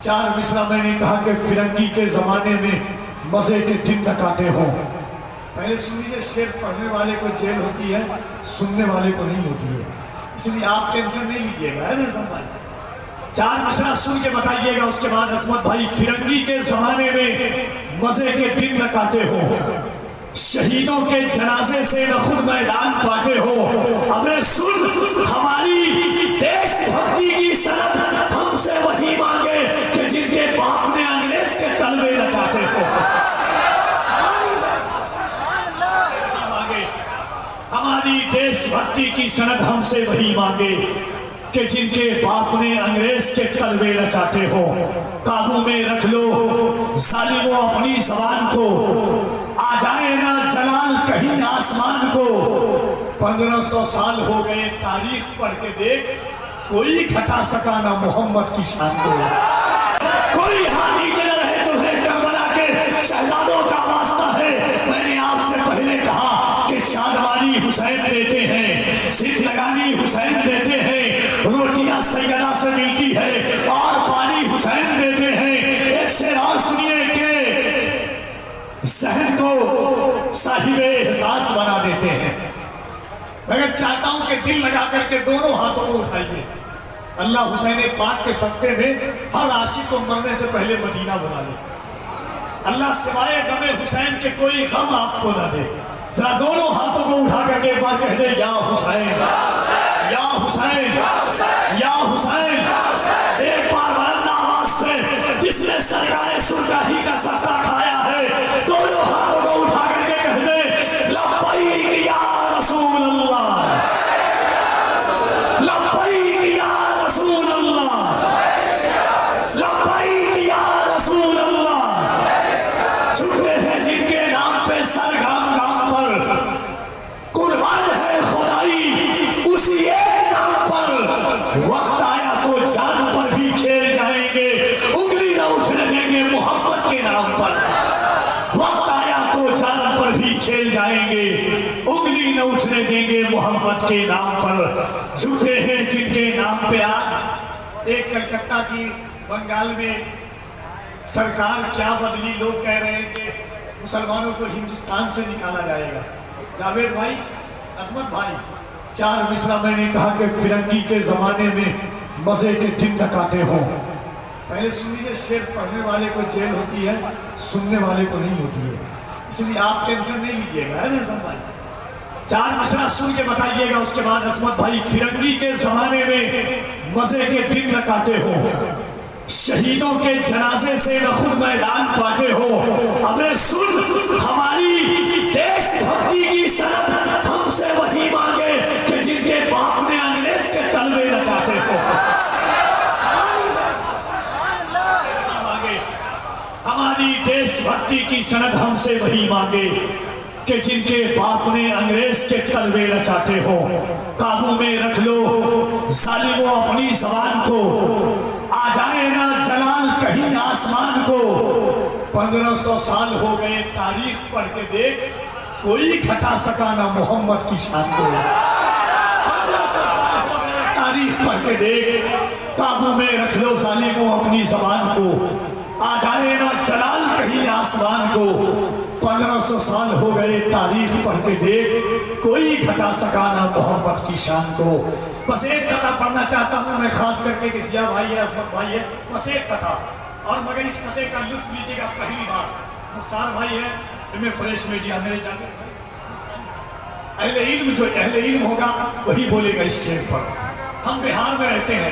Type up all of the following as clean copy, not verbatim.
चार मिसरा मैंने कहा कि फिरंगी के जमाने में मजे के दिन न काटे हों। पहले सुन लीजिए, शेर पढ़ने वाले को जेल होती है, सुनने वाले को नहीं होती है, इसलिए आप टेंशन नहीं लीजिएगा, है ना समझ। चार मिसरा सुन के बताइएगा, उसके बाद असमत भाई, फिरंगी के जमाने में मजे के दिन न काटे हो, शहीदों के जनाजे से न खुद मैदान पाटे हो। अबे सुन, हमारी देशभक्ति की सनद हमसे वही मांगे कि जिनके बाप ने अंग्रेज के तलवे नचाते हो। हमारी देशभक्ति की सनद हमसे वही मांगे कि जिनके बाप ने अंग्रेज के तलवे नचाते हो। काबू में रख लो जालिमों अपनी जबान को, आ जाए ना जलाल कहीं आसमान को। 1500 साल हो गए, तारीख पढ़ के देख, कोई घटा सका ना मोहम्मद की शान को। कोई हाथ नीचे न रहे तुम्हें करबला के शहजादों का वास्ता है। मैंने आपसे पहले कहा कि शादवानी हुसैन देते हैं, जिंदगानी हुसैन देते हैं, रोटियां सैयदा से मिलती है और पानी हुसैन देते हैं। एक शेर और सुनिए के जहन को साहिबे एहसास बना देते हैं। मैं चाहता हूं कि दिल लगा करके दोनों हाथों को उठाइए। अल्लाह हुसैन पाक के सत्ते में हर आशिक को मरने से पहले मदीना बुला ले। अल्लाह सिवाय गमे हुसैन के कोई गम आपको ना दे। जरा दोनों हाथों को उठा करके एक बार कह दे, या हुसैन, या हुसैन, या हुसैन। एक बार बुलंद आवाज से, जिसने सरकारे सुरगाही का सत्ता खाया है, दोनों हाथों को उठा करके कह दे, लब्बैक या रसूल अल्लाह, लब्बैक या रसूल अल्लाह, लब्बैक या रसूल अल्लाह। झुके हैं जिनके नाम पे सर गाम गाम पर, कुर्बान है खुदाई उसी एक नाम पर। वक्त आया तो जान पर भी खेल जाएंगे, उंगली न उठने देंगे मोहम्मद के नाम पर। वक्त आया तो जान पर भी खेल जाएंगे, उंगली न उठने देंगे मोहम्मद के नाम पर। झूठे हैं जिनके नाम पे आज एक कलकत्ता की बंगाल में सरकार क्या बदली, लोग कह रहे हैं कि मुसलमानों को हिंदुस्तान से निकाला जाएगा। जावेद भाई, असमत भाई, चार मिसरा मैंने कहा कि फिरंगी के जमाने में मजे के दिन न काटे हों। पहले सुन लीजिए, शेर पढ़ने वाले को जेल होती है, सुनने वाले को नहीं होती है, इसलिए आप टेंशन नहीं लीजिएगा, है ना समझ। चार मिसरा सुन के बताइएगा, उसके बाद असमत भाई, फिरंगी के जमाने में मजे के दिन न काटे हों, शहीदों के जनाजे से न खुद मैदान पाटे हो। अबे सुन, हमारी देशभक्ति की सनद हमसे वही मांगे कि जिनके बाप ने अंग्रेज के तलवे नचाते हो। हमारी देशभक्ति की सनद हमसे वही मांगे कि जिनके बाप ने अंग्रेज के तलवे नचाते हो। काबू में रख लो जालिमों अपनी जबान को, आ जाए ना जलाल कहीं आसमान को। 1500 साल हो गए, तारीख पढ़ के देख, कोई घटा सका ना मोहम्मद की शान को। तारीख पढ़ के देख, काबू में रख लो जालिमों अपनी जबान को, आ जाए ना जलाल कहीं आसमान को। 1500 साल हो गए, तारीख पढ़ के देख, कोई घटा सका ना मोहम्मद की शान को। बस एक कथा पढ़ना चाहता हूँ मैं, खास करके कि जिया भाई है, असमत भाई है, बस एक कथा, और मगर इस कथे का लुत्फ लीजिएगा। पहली बार मुख्तार भाई है, इनमें फ्रेश मीडिया मेरे जाने अहले इल्म, जो अहले इल्म होगा वही बोलेगा इस शेर पर। हम बिहार में रहते हैं,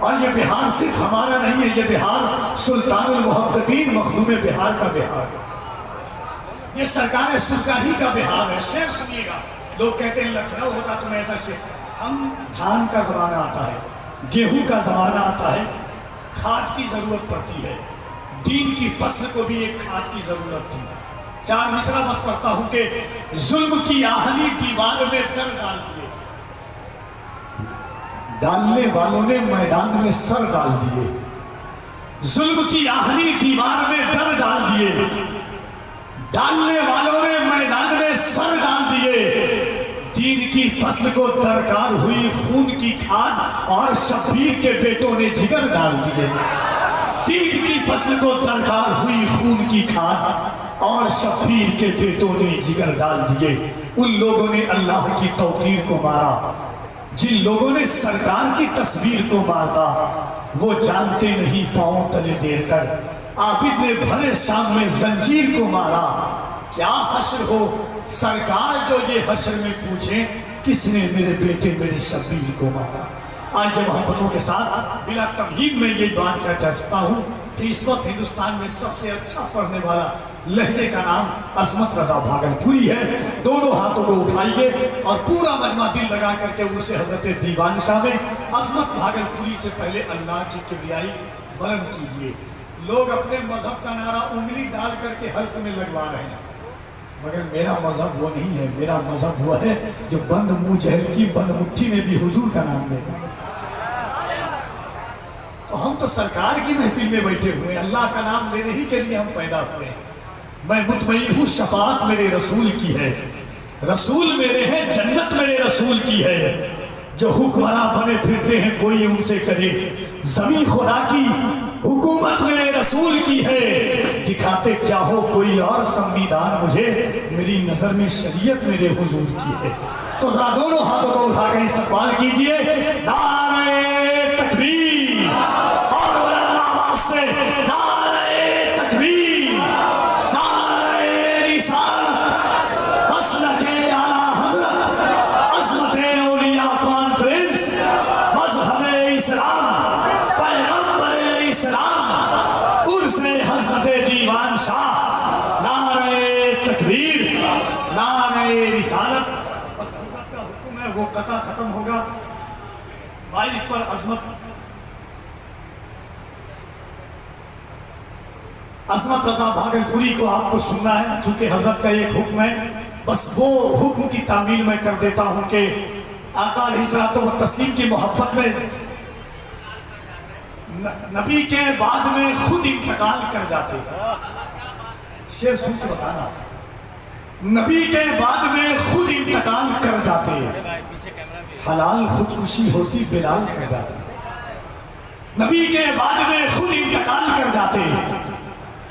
और ये बिहार सिर्फ हमारा नहीं है, ये बिहार सुल्तानुल मुहक्किकीन मखदूम बिहार का बिहार, ये सरकार सुरगाही का बिहार है। शेर सुनिएगा। लोग कहते हैं लखनऊ होता तो मैं ऐसा शेर, हम धान का जमाना आता है, गेहूं का जमाना आता है, खाद की जरूरत पड़ती है, दीन की फसल को भी एक खाद की जरूरत थी। चार मिसरा बस पढ़ता हूं कि जुल्म की आहनी दीवार में दर डाल दिए, डालने वालों ने मैदान में सर डाल दिए। जुल्म की आहनी दीवार में दर डाल दिए, डालने वालों ने मैदान में सर डाल दिए। दीन की फसल फसल को दरकार हुई खून की खाद और शब्बीर के बेटों ने जिगर डाल दिए। तीन की फसल को दरकार हुई खून की खाद और शब्बीर के बेटों ने जिगर डाल दिए। उन लोगों ने अल्लाह की तौकीर को मारा, जिन लोगों ने सरकार की तस्वीर को मारता वो जानते नहीं पांव तले देर कर। आबिद ने भरे शाम में जंजीर को मारा। क्या हश्र हो सरकार जो ये हश्र में पूछे किसने मेरे बेटे मेरे शब्बीर को मारा। आज के मोहब्बतों के साथ बिला तमहीद में ये बात कह सकता हूँ कि इस वक्त हिंदुस्तान में सबसे अच्छा पढ़ने वाला लहजे का नाम अजमत रजा भागलपुरी है। दोनों हाथों को उठाइए और पूरा मजमा दिल लगा करके उसे हजरत दीवान शाह में अजमत भागलपुरी से पहले अल्लाह की किबरियाई बुलंद कीजिए। लोग अपने मजहब का नारा उंगली डाल करके हल्क में लगवा रहे हैं, मगर मेरा मजहब वो नहीं है। मेरा मजहब वो है जो बंद मुंह जहल की बंद मुट्ठी में भी हुजूर का नाम लेगा। तो हम तो सरकार की महफिल में बैठे हुए, अल्लाह का नाम लेने ही के लिए हम पैदा हुए हैं। मैं मुतमईन हूँ शफाअत मेरे रसूल की है, रसूल मेरे हैं जन्नत मेरे रसूल की है। जो हुक्मरान बने फिरते हैं कोई उनसे करे, जमीन खुदा की हुकूमत मेरे रसूल की है। दिखाते क्या हो कोई और संविधान मुझे, मेरी नजर में शरीयत मेरे हुजूर की है। तो जरा दोनों हाथों को उठाकर इस्तकबाल कीजिए। नारे तकबीर और बुलंद आवाज से नारे तकबीर, नारे रिसालत, मसलके आला हजरत, अज़मते औलिया कॉन्फ्रेंस, मज़हबे इस्लाम, पैगंबरे इस्लाम, उर्से हज़रते दीवान शाह। नारे तकबीर, नारे रिसालत। बस हज़रत का हुक्म है, वो कथा खत्म होगा। माइक पर अजमत रजा भागलपुरी को आपको सुनना है, चूंकि हजरत का एक हुक्म है। बस वो हुक्म की तामील मैं कर देता हूं कि आका अलैहिस्सलातो व तस्लीम की मोहब्बत में नबी के बाद में खुद इंतकाल कर जाते। शेर सुन के बताना, नबी के बाद में खुद इंतकाल कर जाते। हलाल खुदकुशी होती बिलाल कर जाते। नबी के बाद में खुद इंतकाल कर जाते,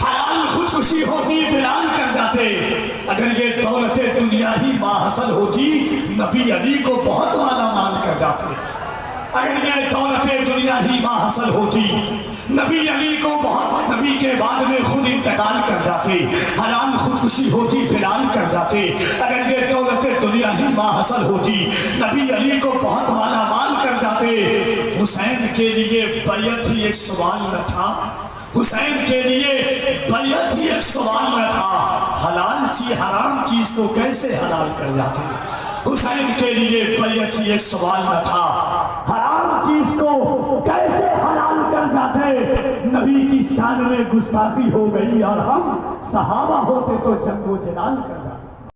हलाल खुदकुशी होती बिलाल कर जाते। अगर ये दौलते दुनिया ही माहसल होती नबी अली को बहुत माला माल कर जाते। अगर ये दौलते दुनिया ही माहसल होती नबी अली को बहुत, नबी के बाद में खुद इंतकाल कर जाते। हलाल खुदकुशी होती बिलाल कर जाते। अगर ये दौलते दुनिया ही माहसल होती नबी अली को बहुत माला माल कर जाते। हुसैन के लिए बैयत ही एक सवाल न था, हुसैन के लिए बैयत ही एक सवाल न था। हलाल चीज हराम चीज को कैसे हलाल कर जाते। हुसैन के लिए बैयत ही एक सवाल न था, हराम चीज को कैसे हलाल कर जाते। नबी की शान में गुस्ताखी हो गई और हम सहाबा होते तो जंगो जलाल कर जाते।